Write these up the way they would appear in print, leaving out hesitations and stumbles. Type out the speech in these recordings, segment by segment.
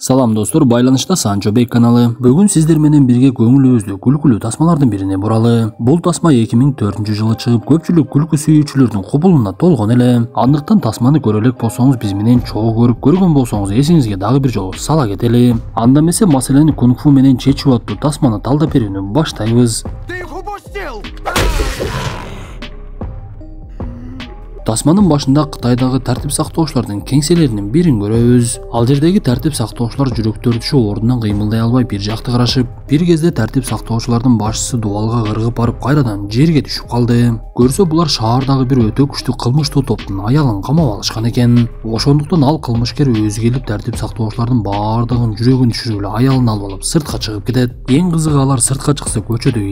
Салам достор, байланышта Санчобек каналы. Бүгүн сиздер менен бирге көңүлүбүздү күлкүлүү тасмалардын бирине буралы. Бул тасма 2004-жылы чыгып, көпчүлүк күлкү сүйүүчүлөрдүн кубулуна толгон эле. Андыктан тасманы көрө элек болсоңуз, биз менен чогуу көрүп, көргөн болсоңуз эсиңизге дагы бир жолу сала кетели. Анда эмесе маселени кунг-фу менен чечүү аттуу тасманы талдап берүүнү баштайбыз. Тасманын башында Кытайдагы тартип сактоочулардын кеңселеринин бирин көрөбүз. Ал жердеги тартип сактоочулар жүрөктөрү түшүп ордунан кыймылдай албай бир жакты карашып, бир кезде тартип сактоочулардын башчысы дубалга кыргып барып кайрадан жерге түшүп калды. Көрсө булар шаардагы бир өтө күчтүү кылмыштуу топтун аялын камап алышкан экен. Ошондуктан ал кылмышкер өзү келип тартип сактоочулардын баардыгын жүрөгүн түшүрүп эле аялын алып алып сыртка чыгып кетет. Эң кызыгы, алар сыртка чыкса көчөдө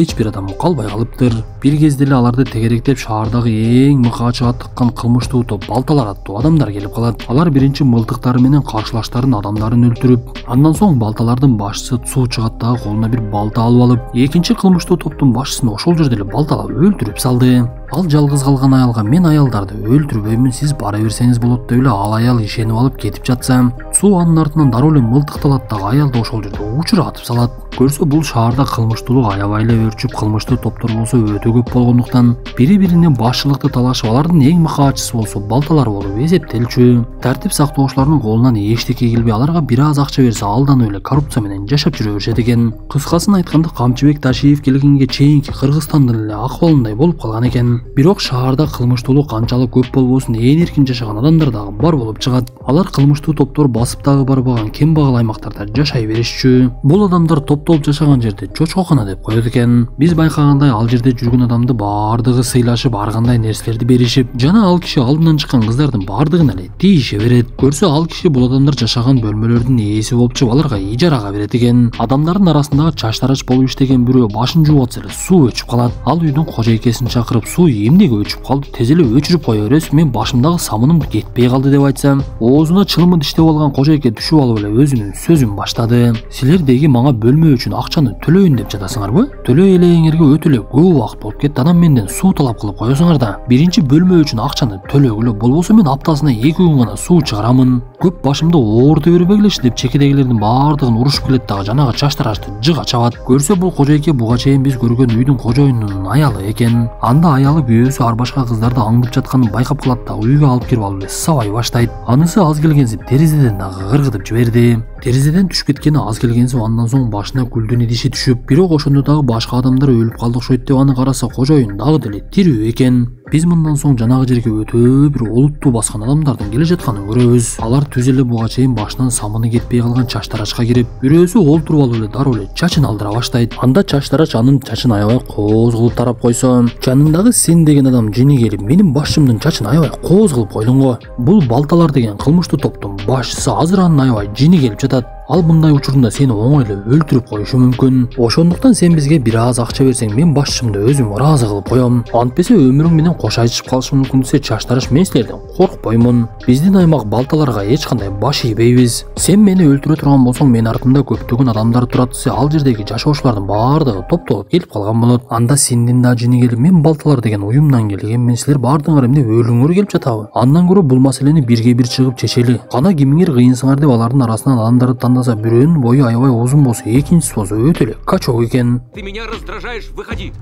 эч бир адам калбай калыптыр. Бир кезде эле аларды тегеректеп шаардагы эң мыкаачы тыккан кылмыштуу топ балталар аттуу адамдар келип калат. Алар биринчи мылтыктары менен каршылаштарын адамдарын өлтүрүп, андан соң балталардын башчысы Цу чыгат дагы колуна бир балта алып алып, экинчи кылмыштуу топтун башчысын ошол жерде эле балталап өлтүрүп салды. Ал жалгыз калган аялга "Мен аялдарды өлтүрбөймүн, сиз бара берсеңиз болот" деп эле ал аял ишенип алып кетип жатса, Цу анын артынан дароо эле мылтыкты алат дагы аялды ошол жерде учуратып салат. Көрсө бул шаарда кылмыштуулук аябай эле өрчүп, кылмыштуу топтор болсо өтө көп болгондуктан бири-бирине башчылыкты талашып, алардын эң мыкаачысы болсо балталар болуп эсептелчү. Тартип сактоочулардын колунан эчтеке келбей, аларга бир аз акча берсе алданып эле коррупция менен жашап жүрө беришет экен. Кыскасын айтканда, Камчыбек Ташиев келгенге чейинки Кыргызстандын эле акыбалындай болуп калган экен. Бирок шаарда кылмыштуулук канчалык көп болбосун, ээн эркин жашаган адамдар дагы бар болуп чыгат. Алар кылмыштуу топтор басып дагы барбаган кембагал аймактарда жашай беришчү. Бул адамдар топтолуп жашаган жерде чочкокана деп коет экен. Биз байкагандай, ал жерде жүргөн адамды баардыгы сыйлашып, ар кандай нерселерди беришип, жана ал киши алдынан чыккан кыздардын баардыгын эле тийише берет. Көрсө ал киши бул адамдар жашаган бөлмөлөрдүн ээси болуп чыгып, аларга ижарага берет экен. Адамдардын арасындагы чачтарач болуп иштеген бирөө башын жууп атса эле суу өчүп калат. Ал үйдүн кожойкесин чакырып, "Суу эмнеге өчүп калды? Тез эле өчүрүп кое бересиз, мен башымдагы самыным кетпей калды" деп айтсам, оозуна чылымы диштеп алган кожойке түшүп алып эле өзүнүн сөзүн баштады. "Силер деги мага бөлмө үчүн акчаны төлөйүн деп жатасыңарбы? Төлөй элеңерге өтө эле көп убакыт болуп кетти. Анан менден суу талап кылып коесуңар да. Биринчи бөлмө үчүн акчаны төлөгүлө, болбосо мен аптасына 2 күн гана суу чыгарамын. Көп башымды ооруту бербегилеши" деп чекедегилердин баардыгын урушуп келет дагы жанагы чачтарачты жыга чабат. Көрсө бул кожойке буга чейин биз көргөн үйдүн кожоюнунун аялы экен. Анда аялы күйөөсү ар башка кыздарды аңдып жатканын байкап калат да үйгө алып кирип алып эле сабай баштайт. Анысы аз келгенсип терезеден дагы кыргытып жиберди. Терезеден түшүп кеткени аз келгенсип андан соң башына күлдүн идиши түшүп, бирок ошондо дагы башка адамдар өлүп калды окшойт деп аны караса, кожоюн дагы деле тирүү экен. Биз мындан соң жанагы жерге өтө бир олуттуу баскан адамдардын келе жатканын көрөбүз. Алар түз эле буга чейин башынан самыны кетпей калган чачтарачка кирип, бирөөсү олтуруп алып эле дароо эле чачын алдыра баштайт. Анда чачтарач анын чачын аябай кооз кылып тарап койсо, жанындагы Сен деген адам жини келип, "Менин башчымдын чачын аябай кооз кылып койдуң го. Бул балталар деген кылмыштуу топтун башчысы, азыр анын аябай жини келип жатат. Ал мындай учурунда сени оңой эле өлтүрүп коюшу мүмкүн. Ошондуктан сен бизге бир аз акча берсең, мен башчымды өзүм ыраазы кылып коем. Антпесе өмүрүң менен кош айтышып калышым мүмкүн" десе, чачтараш "Мен силерден коркпоймун. Биздин аймак балталарга эч кандай баш ийбейбиз. Сен мени өлтүрө турган болсоң, менин артымда көптөгөн адамдар турат" десе, ал жердеги жашоочулардын баардыгы топтолуп келип калган болот. Анда Сендин да жини келип, "Мен балталар деген уюмдан келгенмин, силер баардыгыңар эмне өлүңөр келип жатабы? Андан көрө бул маселени бирге бир чыгып чечели. Кана кимиңер кыйынсыңар" деп алардын арасынан адамдарды тандаса, бирөөнүн бою аябай узун болсо, экинчиси болсо өтө эле качок экен. "Ты меня раздражаешь, выходи!"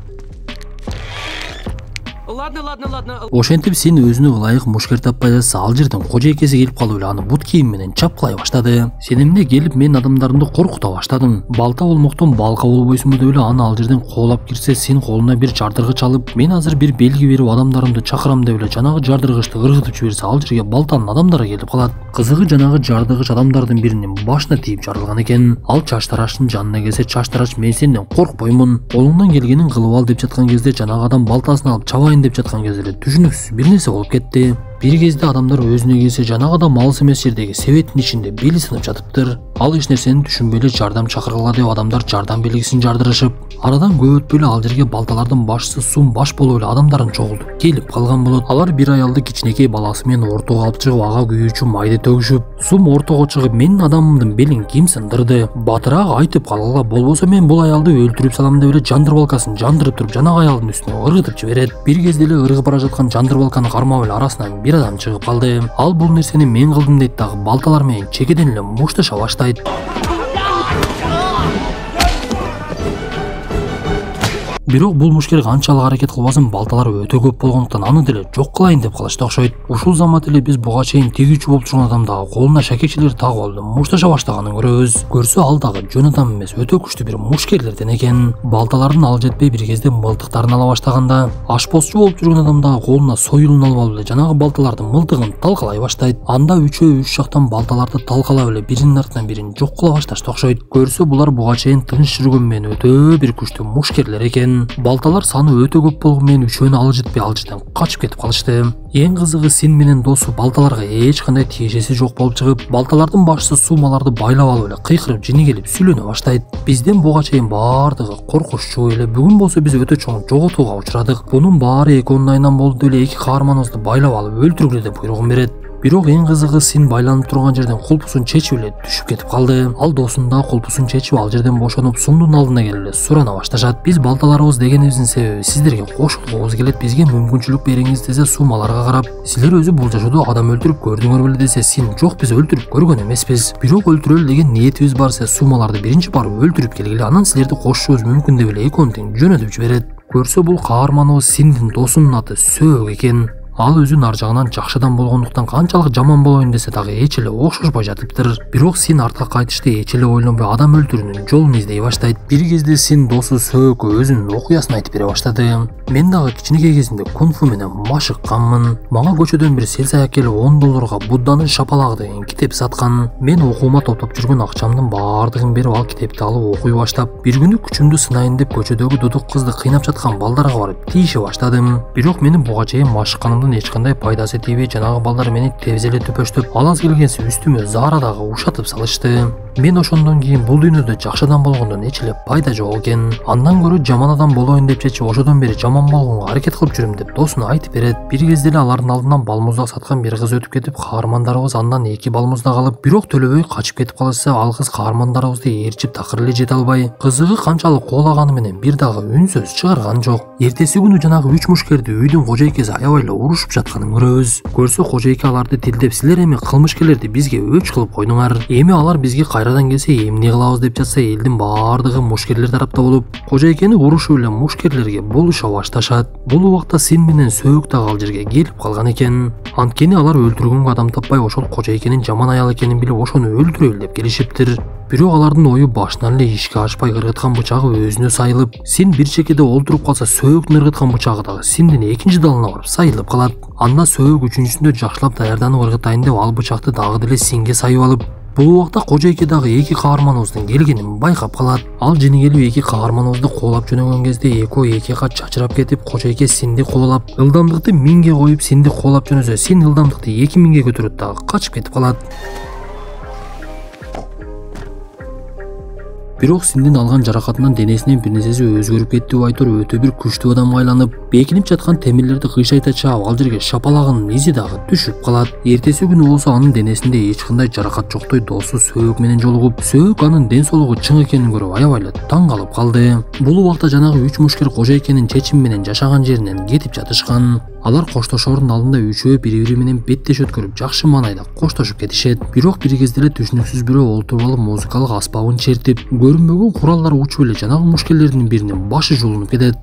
Ладно. Ошентип сен өзүнө ылайык мушкер таппай жатса, ал жерден кожойкеси келип калып эле аны бут кийим менен чапкылай баштады. "Сен эмне келип менин адамдарымды коркута баштадың? Балта болмоктон балка болбойсуңбу" деп эле аны ал жерден коолап кирсе, "Сен колуна бир жардыргыч алып, мен азыр бир белги берип адамдарымды чакырам" деп эле жанагы жардыргычты ыргытып жиберсе, ал жерге балтанын адамдары келип калат. Кызыгы, жанагы жардыргыч адамдардын биринин башына тийип жарылган экен. Ал чачтараштын жанына келсе, чачтарач "Мен сенден коркпоймун. Колуңдан келгенин кылып ал" деп жаткан кезде, жанагы адам балтасын алып чабайын деп жаткан кезде эле түшүнүксүз бир нерсе болуп кетти. Бир кезде адамдар өзүнө келсе, жанагы адам алыс эмес жердеги себеттин ичинде бели сынып жатыптыр. Ал эч нерсени түшүнбөй эле жардам чакыргыла деп адамдар жардам белгисин жардырышып, арадан көп өтпөй эле ал жерге балталардын башчысы Сум баш болуп эле адамдарын чогултуп келип калган болот. Алар бир аялды кичинекей баласы менен ортого алып чыгып, ага күйүүчү майды төгүшүп, Сум ортого чыгып, "Менин адамымдын белин ким сындырды? Батыраак айтып калгыла, болбосо мен бул аялды өлтүрүп салам" деп эле жандыр балкасын жандырып туруп, жанагы аялдын үстүнө ыргытып жиберет. Бир кезде эле ыргып бара жаткан жандыр балканы кармап эле арасынан бир бир адам чыгып калды. Ал бул нерсени мен кылдым дейт дагы балталар менен чекеден эле мушташа баштайт. Бирок бул мушкер канчалык аракет кылбасын балталар өтө көп болгондуктан аны деле жок кылайын деп калышты окшойт. Ушул замат эле биз буга чейин тигүүчү болуп турган адам дагы колуна шакечилер тагып алып мушташа баштаганын көрөбүз. Көрсө ал дагы жөн адам эмес, өтө күчтүү бир мушкерлерден экен. Балталардын ал жетпей бир кезде мылтыктарын ала баштаганда ашпозчу болуп жүргөн адам дагы колуна союлун алып алып эле жанагы балталардын мылтыгын талкалай баштайт. Анда үчөө үч жактан балталарды талкалап эле биринин артынан бирин жок кыла башташты окшойт. Көрсө булар буга чейин тыныч жүргөн менен өтө бир күчтүү мушкерлер экен. Балталар саны өтө көп болгон менен үчөөнү алы жетпей ал жерден качып кетип калышты. Эң кызыгы Син менен досу балталарга эч кандай тиешеси жок болуп чыгып, балталардын башчысы Сумаларды байлап алып эле кыйкырып жини келип сүйлөнө баштайт. Бизден буга чейин баардыгы коркунуччу эле, бүгүн болсо биз өтө чоң жоготууга учурадык. Бунун баары экөөнүн айынан болду эле эки каарманыбызды байлап алып өлтүргүлө деп буйругун берет. Бирок эң кызыгы Син байланып турган жерден кулпусун чечип эле түшүп кетип калды. Ал досун да кулпусун чечип ал жерден бошонуп Сундун алдына келип эле сурана башташат. Биз балталарыбыз дегенибиздин себеби сиздерге кошулгубуз келет, бизге мүмкүнчүлүк бериңиз десе Сумаларга карап, силер өзү бул жашоодо адам өлтүрүп көрдүңөр беле десе Син, жок биз өлтүрүп көргөн эмеспиз. Бирок өлтүрөлү деген ниетибиз бар десе Сумаларды биринчи барып өлтүрүп келгиле, анан силерди кошушубуз мүмкүн деп эле экөөнү тең жөнөтүп жиберет. Көрсө бул каарманыбыз Синдин досунун аты Сөөк экен. Ал өзү нар жагынан жакшы адам болгондуктан канчалык жаман болоюн десе дагы эч эле окшошпой жатыптыр. Бирок Син артка кайтышты эч эле ойлонбой адам өлтүрүүнүн жолун издей баштайт. Бир кезде Син досу Сөөккө өзүнүн окуясын айтып бере баштады. Мен дагы кичинекей кезимде кунг-фу менен машыкканмын. Мага көчөдөн бир селсаяк келип $10 Будданын шапалагы деген китеп саткан. Мен окуума топтоп жүргөн акчамдын баардыгын берип ал китепти алып окуй баштап, бир күнү күчүмдү сынайын деп көчөдөгү дудук кызды кыйнап жаткан балдарга барып тийише баштадым. Бирок менин буга чейин машыкканымдын эч кандай пайдасы тийбей, жанагы балдар мени тебизеле төпөштөп, ал аз келгенси үстүмө заарадагы ушатып салышты. Мен ошондон кийин бул дүйнөдө жакшы адам болгондон эч эле пайда жок экен. Андан көрө жаман адам болоюн деп чечип, ошодон бери жаман болгонго аракет кылып жүрөм деп досуна айтып берет. Бир кезде эле алардын алдынан балмуздак саткан бир кыз өтүп кетип, каармандарыбыз андан 2 балмуздак алып, бирок төлөбөй качып кетип калышса, ал кыз каармандарыбызды ээрчип такыр эле жете албай, кызыгы канчалык куулаганы менен бир дагы үн сөз чыгарган жок. Эртеси күнү жанагы 3 мушкерди үйдүн кожойкеси аябай эле урушуп жатканын көрөбүз. Көрсө кожойке аларды тилдеп, силер эми кылмышкерлерди бизге өч кылып койдуңар. Эми алар бизге кайрадан келсе эмне кылабыз деп жатса, элдин баардыгы мушкерлер тарапта болуп, кожойкени урушуп эле мушкерлерге болуша башташат. Бул убакта Син менен Сөөк дагы ал жерге келип калган экен. Анткени алар өлтүргөнгө адам таппай, ошол кожойкенин жаман аял экенин билип, ошону өлтүрөлү деп келишиптир. Бирок алардын ою башынан эле ишке ашпай, ыргыткан бычагы өзүнө сайылып, Син бир чекеде олтуруп калса, Сөөктүн ыргыткан бычагы дагы Синдин экинчи далына барып сайылып калат. Анда Сөөк үчүнчүсүндө жакшылап даярданып ыргытайын деп ал бычакты дагы деле Синге сайып алып, бул убакта кожойке дагы 2 каарманыбыздын келгенин байкап калат. Ал жини келип 2 каарманыбызды куулап жөнөгөн кезде экөө 2 кат чачырап кетип, кожойке Синди куулап, ылдамдыкты 1000ге коюп Синди куулап жөнөсө, Син ылдамдыкты 2000ге көтөрөт дагы качып кетип калат. Бирок Синдин алган жаракатынан денесинин бир нерсеси өзгөрүп кетти, айтор өтө бир күчтүү адамга айланып, бекинип жаткан темирлерди кыйшайта чаап, ал жерге шапалагынын изи дагы түшүп калат. Эртеси күнү болсо анын денесинде эч кандай жаракат жоктой досу Сөөк менен жолугуп, Сөөк анын ден соолугу чың экенин көрүп аябай эле таң калып калды. Бул убакта жанагы 3 мушкер кожойкенин чечим менен жашаган жеринен кетип жатышкан. Алар коштошоордун алдында үчөө бири-бири менен беттеш өткөрүп, жакшы маанайда коштошуп кетишет. Бирок бир кезде эле түшүнүксүз бирөө олтуруп алып музыкалык аспабын чертип, көрүнбөгөн куралдар учуп эле жанагы мушкерлердин биринин башы жулунуп кетет.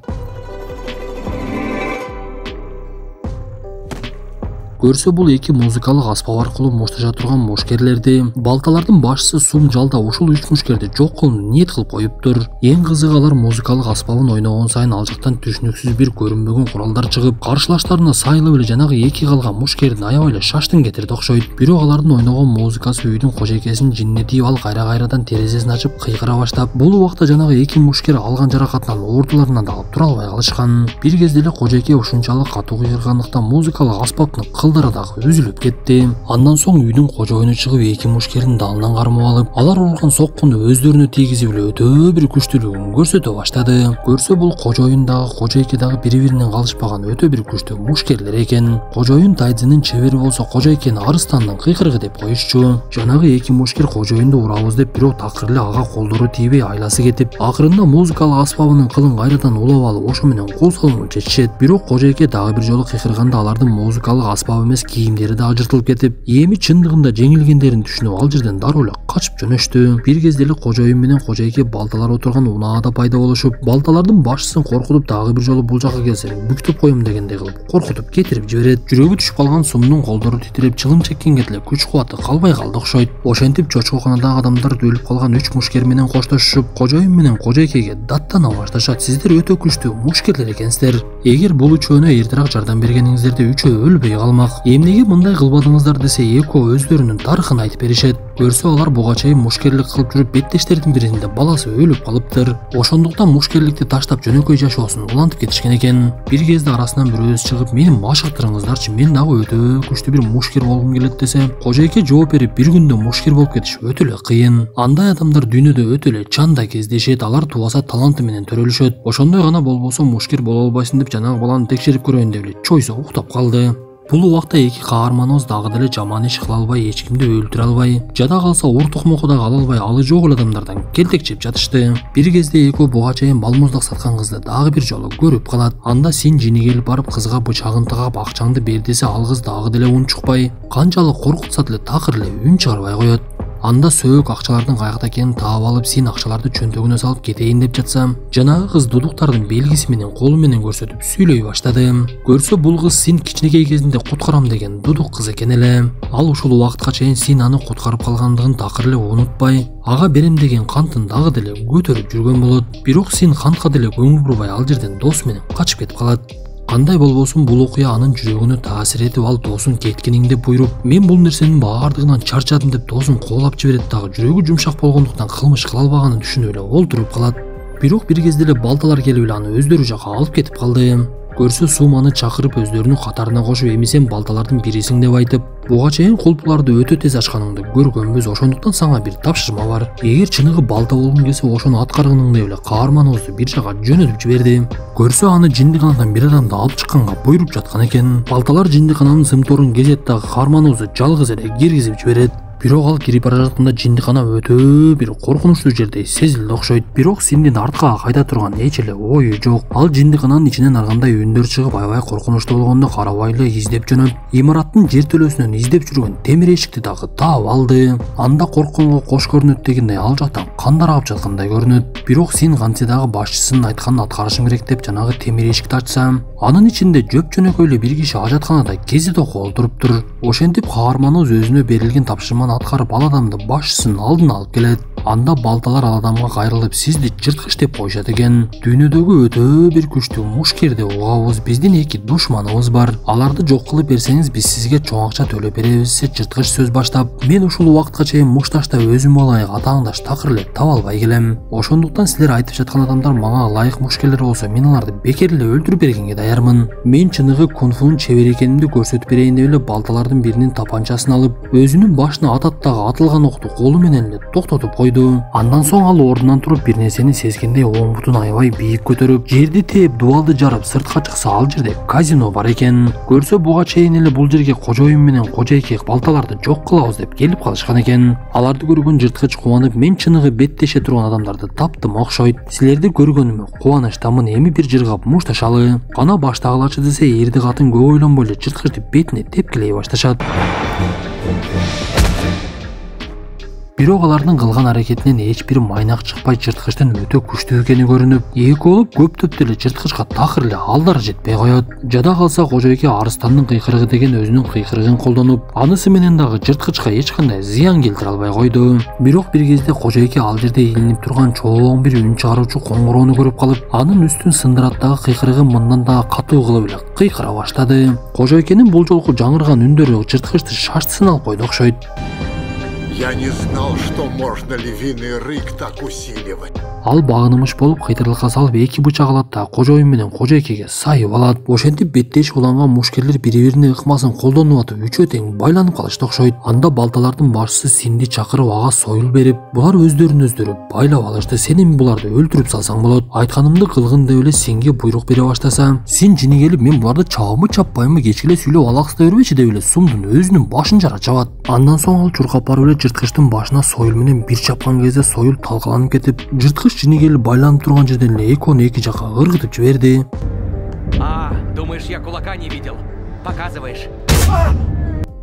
Көрсө бул 2 музыкалык аспап аркылуу мушташа турган мушкерлерди, балталардын башчысы Сум жалда ушул 3 мушкерди жок кылууну ниет кылып коюптур. Эң кызыгы алар музыкалык аспабын ойногон сайын ал жактан түшүнүксүз бир көрүнбөгөн куралдар чыгып, каршылаштарына сайылып эле жанагы 2 калган мушкердин аябай эле шаштын кетирди окшойт. Бирок алардын ойногон музыкасы үйдүн кожойкесинин жинине тийип, ал кайрадан терезесин ачып кыйкыра баштап, бул убакта жанагы 2 мушкер алган жаракатынан оордуларынан да тура албай калышкан. Бир кезде эле кожойке ушунчалык катуу кыйкыргандыктан музыкалык аспаптын кылдыры дагы үзүлүп кетти. Андан соң үйдүн кожоюну чыгып 2 мушкердин далынан кармап алып, алар урган соккуну өздөрүнө тийгизип эле өтө бир күчтүүлүгүн көрсөтө баштады. Көрсө бул кожоюн дагы кожойке дагы бири-биринен калышпаган өтө бир күчтүү мушкерлер экен. Кожоюн Тайдзинин чебери болсо, кожойкени арыстандын кыйкырыгы деп коюшчу. Жанагы 2 мушкер кожоюнду урабыз деп, бирок такыр эле ага колдору тийбей айласы кетип, акырында музыкалык аспабынын кылын кайрадан улап алып, ошо менен кол салууну чечишет. Бирок кожойке дагы бир жолу кыйкырганда алардын музыкалык аспабы талап эмес кийимдери да ажыртылып кетип, эми чындыгында жеңилгендерин түшүнүп ал жерден дароо эле качып жөнөштү. Бир кезде эле кожоюн менен кожойке балталар отурган унаада пайда болушуп, балталардын башчысын коркутуп дагы бир жолу бул жака келсең бүктөп коем дегендей кылып коркутуп кетирип жиберет. Жүрөгү түшүп калган Сумдун колдору титиреп, чылым чеккенге деле күч кубаты калбай калды окшойт. Ошентип чочкоканадагы адамдар өлүп калган 3 мушкер менен коштошуп, кожоюн менен кожойкеге даттана башташат. Сиздер өтө күчтүү мушкерлер экенсиздер. Эгер бул үчөөнө эртерээк жардам бергениңиздерде үчөө өлбөй калмак. Эмнеге мындай кылбадыңыздар десе, экөө өздөрүнүн тарыхын айтып беришет. Көрсө алар буга чейин мушкерлик кылып жүрүп, беттештердин биринде баласы өлүп калыптыр. Ошондуктан мушкерликти таштап жөнөкөй жашоосун улантып кетишкен экен. Бир кезде арасынан бирөөсү чыгып, мени машыктырыңыздарчы, мен дагы өтө күчтүү бир мушкер болгум келет десе, кожойке жооп берип, бир күндө мушкер болуп кетиш өтө эле кыйын. Андай адамдар дүйнөдө өтө эле чанда кездешет, алар тубаса таланты менен төрөлүшөт. Ошондой гана болбосо мушкер боло албайсың деп жанагы баланы текшерип көрөйүн деп эле чойсо уктап калды. Бул убакта эки каарманыбыз дагы деле жаман иш кыла албай, эч кимди өлтүрө албай, жада калса ур тукмоку дагы ала албай, алы жок эле адамдардан келтекчеп жатышты. Бир кезде экөө буга чейин балмуздак саткан кызды дагы бир жолу көрүп калат. Анда сен жини келип барып кызга бычагын тыгап акчаңды бер десе, ал кыз дагы деле унчукпай, канчалык коркутса деле такыр эле үн чыгарбай коет. Анда сөөк акчалардын каякта экенин таап алып, син акчаларды чөнтөгүнө салып кетейин деп жатсам, жанагы кыз дудуктардын белгиси менен колу менен көрсөтүп сүйлөй баштады. Көрсө бул кыз син кичинекей кезинде куткарам деген дудук кыз экен эле. Ал ушул убакытка чейин син аны куткарып калгандыгын такыр эле унутпай, ага берем деген кантын дагы деле көтөрүп жүргөн болот. Бирок син кантка деле көңүл бурбай ал жерден досу менен качып кетип калат. Кандай болбосун, бул окуя анын жүрөгүнө таасир этип, ал досун кеткиниң деп буйруп, мен бул нерсенин баардыгынан чарчадым деп досун коолап жиберет дагы, жүрөгү жумшак болгондуктан кылмыш кыла албаганын түшүнүп эле олтуруп калат. Бирок бир кезде эле балталар келип эле аны өздөрү жака алып кетип калды. Көрсө Суманы чакырып өздөрүнүн катарына кошуп, эми сен балталардын бирисиң деп айтып, буга чейин кулпуларды өтө тез ачканыңды көргөнбүз, ошондуктан сага бир тапшырма бар. Эгер чыныгы балта болгуң келсе, ошону аткаргының деп эле каарманыбызды бир жака жөнөтүп жиберди. Көрсө аны жиндиканадан бир адамды алып чыкканга буйруп жаткан экен. Балталар жиндикананын сымторун кезет дагы каарманыбызды жалгыз эле киргизип жиберет. Бирок ал кирип бара жатканда жиндикана өтө бир коркунучтуу жердей сезилди окшойт. Бирок Синдин артка кайта турган эч эле ою жок. Ал жиндикананын ичинен аргандай үндөр чыгып, аябай коркунучтуу болгондо карабай эле издеп жөнөп, имараттын жертөлөсүнөн издеп жүргөн темир эшикти дагы таап алды. Анда коркконго кош көрүнөт дегендей ал жактан кандар агып жаткандай көрүнөт. Бирок Син кантсе дагы башчысынын айтканын аткарышым керек деп жанагы темир эшикти ачса, анын ичинде жөп жөнөкөй эле бир киши ажатканада кезит окуп олтуруптур. Ошентип каарманыбыз өзүнө берилген тапшырманы аткарып ал адамды башчысынын алдына алып келет. Анда балталар ал адамга кайрылып, сизди жырткыч деп коюшат экен. Дүйнөдөгү өтө бир күчтүү мушкерди угабыз, биздин эки душманыбыз бар. Аларды жок кылып берсеңиз, биз сизге чоң акча төлөп беребиз десе, жырткыч сөз баштап, мен ушул убакытка чейин мушташта өзүм алайык атааңдаш такыр эле таба албай келем. Ошондуктан силер айтып жаткан адамдар мага ылайык мушкерлер болсо, мен аларды бекер эле өлтүрүп бергенге даярмын. Мен чыныгы кунфунун чебер экенимди көрсөтүп берейин деп эле балталардын биринин тапанчасын алып, өзүнүн башына атат дагы атылган окту колу менен эле токтотуп койду. Андан соң ал ордунан туруп бир нерсени сезгендей оң бутун аябай бийик көтөрүп, жерди тээп, дубалды жарып сыртка чыкса, ал жерде казино бар экен. Көрсө буга чейин эле бул жерге кожоюн менен кожойке балталарды жок кылабыз деп келип калышкан экен. Аларды көргөн жырткыч кубанып, мен чыныгы беттеше турган адамдарды таптым окшойт. Силерди көргөнүмө кубанычтамын, эми бир жыргап мушташалы. Кана баштагылачы десе, эрди катын көп ойлонбой эле жырткычты бетине тепкилей башташат. Бирок алардын кылган аракетинен эч бир майнак чыкпай, жырткычтын өтө күчтүү экени көрүнүп, эки болуп көптөп деле жырткычка такыр эле алдары жетпей коет. Жада калса кожойке арыстандын кыйкырыгы деген өзүнүн кыйкырыгын колдонуп, анысы менен дагы жырткычка эч кандай зыян келтире албай койду. Бирок бир кезде кожойке ал жерде илинип турган чоң бир үн чыгаруучу коңгуроону көрүп калып, анын үстүн сындырат дагы кыйкырыгы мындан дагы катуу кылып эле кыйкыра баштады. Кожойкенин бул жолку жаңырган үндөрү жырткычты шаштысын алып койду окшойт. Я не знал, что можно львиный рык так усиливать. Ал багынымыш болуп кыйтырылыкка салып эки бычак алат да кожоюн менен кожойкеге сайып алат. Ошентип беттеш уланган мушкерлер бири-бирине ыкмасын колдонуп атып үчөө тең байланып калышты окшойт. Анда балталардын башчысы Синди чакырып ага союл берип, булар өздөрү байлап алышты. Сен эми буларды өлтүрүп салсаң болот. Айтканымды кылгын деп эле Синге буйрук бере баштаса, Син жини келип, мен буларды чабымы чаппаймы, кечке эле сүйлөп алаксыта бербечи деп эле Сумдун өзүнүн башын жара чабат. Андан соң ал чуркап барып эле жырткычтын башына союл менен бир чапкан кезде союл талкаланып кетип, жырткыч жини келип байланып турган жерден эле экөөнү эки жака ыргытып жиберди. Думаешь, я кулака не видел? Показываешь?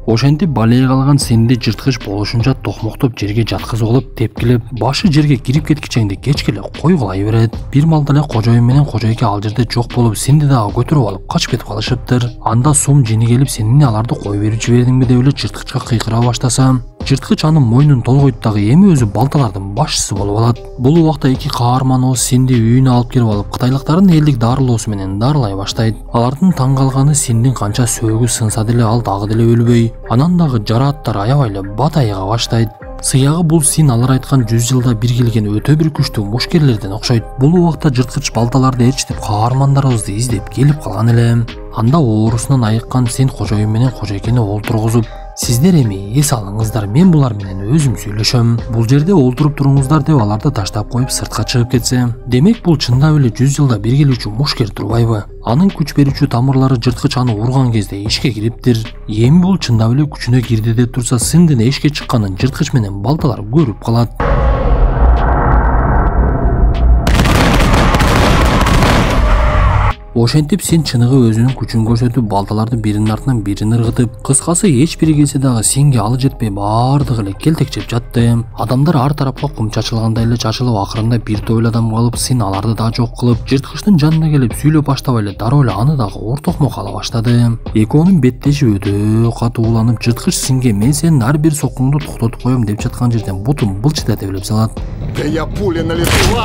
Ошентип балее калган Синди жырткыч болушунча токмоктоп жерге жаткызып алып тепкилеп, башы жерге кирип кеткичеңди кечке эле койгулай берет. Бир малда эле кожоюн менен кожойке ал жерде жок болуп, Синди дагы көтөрүп алып качып кетип калышыптыр. Анда Сум жини келип, сен эмне аларды коюп берип жибердиңби деп эле жырткычка кыйкыра баштаса, жырткыч анын мойнун толгойт дагы эми өзү балталардын башчысы болуп алат. Бул убакта эки каарманыбыз Синди үйүнө алып кирип алып, кытайлыктардын элдик дарылоосу менен дарылай баштайт. Алардын таң калганы Синдин канча сөөгү сынса деле ал дагы деле өлбөй, анан дагы жарааттар аябай эле батайга баштайт. Сыягы бул Син алар айткан 100 жылда бир келген өтө бир күчтүү мушкерлерден окшойт. Бул убакта жырткыч балталарды ээрчитип каармандарыбызды издеп келип калган эле. Анда оорусунан айыккан Син кожоюн менен кожойкени олтургузуп, сиздер эми эс алыңыздар, мен булар менен өзүм сүйлөшөм. Бул жерде олтуруп туруңуздар деп аларды таштап коюп сыртка чыгып кетсе. Демек бул чындап эле 100 жылда бир келүүчү мушкер турбайбы? Анын күч берүүчү тамырлары жырткыч аны урган кезде ишке кириптир. Эми бул чындап эле күчүнө кирди деп турса, Синдин эшикке чыкканын жырткыч менен балталар көрүп калат. Ошентип Син чыныгы өзүнүн күчүн көрсөтүп, балталарды биринин артынан бирин ыргытып, кыскасы эч бири келсе дагы Синге алы жетпей баардыгы эле келтекчеп жатты. Адамдар ар тарапка кум чачылгандай эле чачылып, акырында бир топ эле адам калып, Син аларды да жок кылып, жырткычтын жанына келип сүйлөп баштабай эле дароо эле аны дагы ортокмок ала баштады. Экөөнүн беттеши өтө катуу уланып, жырткыч Синге мен сенин ар бир сокуңду токтотуп коем деп жаткан жерден бутун былчыта тебелеп салат. Да я пуля на лету.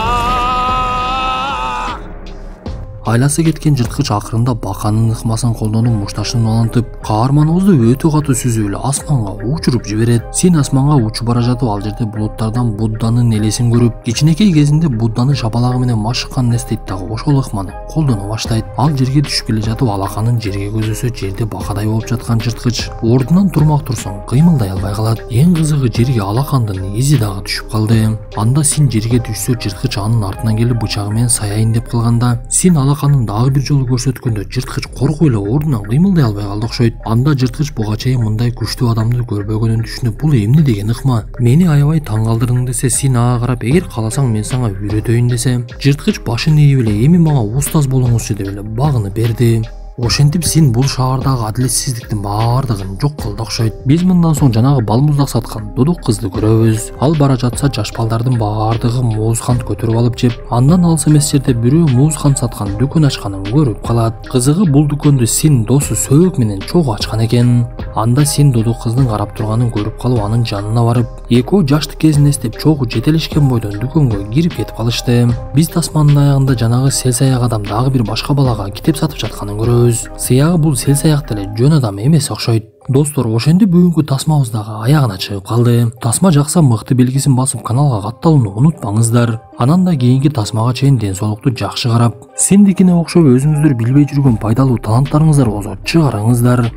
Айласы кеткен жырткыч акырында баканын ыкмасын колдонуп мушташын улантып, каарманыбызды өтө катуу сүзүп эле асманга учуруп жиберет. Син асманга учуп бара жатып, ал жерде булуттардан Будданын элесин көрүп, кичинекей кезинде Будданын шапалагы менен машыкканын эстейт дагы ошол ыкманы колдоно баштайт. Ал жерге түшүп келе жатып, алаканын жерге көзөсө, жерде бакадай болуп жаткан жырткыч ордунан турмак турсун кыймылдай албай калат. Эң кызыгы, жерге алакандын изи дагы түшүп калды. Анда Син жерге түшсө, жырткыч анын артынан келип бычагы менен саяйын деп кылганда, Син алаканын дагы бир жолу көрсөткөндө жырткыч коркуп эле ордунан кыймылдай албай калды окшойт. Анда жырткыч буга чейин мындай күчтүү адамды көрбөгөнүн түшүнүп, бул эмне деген ыкма? Мени аябай таң калтырдың десе, Син ага карап, эгер кааласаң мен сага үйрөтөйүн десе, жырткыч башын ийип эле, эми мага устаз болуңузчу деп эле багынып берди. Ошентип Син бул шаардагы адилетсиздиктин баардыгын жок кылды окшойт. Биз мындан соң жанагы балмуздак саткан Дудук кызды көрөбүз. Ал бара жатса, жаш балдардын баардыгы муз кант көтөрүп алып жеп, андан алыс эмес жерде бирөө муз кант саткан дүкөн ачканын көрүп калат. Кызыгы, бул дүкөндү Син досу Сөөк менен чогуу ачкан экен. Анда Син Дудук кыздын карап турганын көрүп калып, анын жанына барып, экөө жаштык кезин эстеп чогуу жетелешкен бойдон дүкөнгө кирип кетип калышты. Биз тасманын аягында жанагы сел саяк адам дагы бир башка балага китеп сатып жатканын көрөбүз. Сыягы бул сел саяк деле жөн адам эмес окшойт. Достор, ошентип бүгүнкү тасмабыз дагы аягына чыгып калды. Тасма жакса мыкты белгисин басып каналга катталууну унутпаңыздар. Анан да кийинки тасмага чейин ден соолукту жакшы карап, Синдикине окшоп өзүңүздөр билбей жүргөн пайдалуу таланттарыңыздар болсо чыгарыңыздар.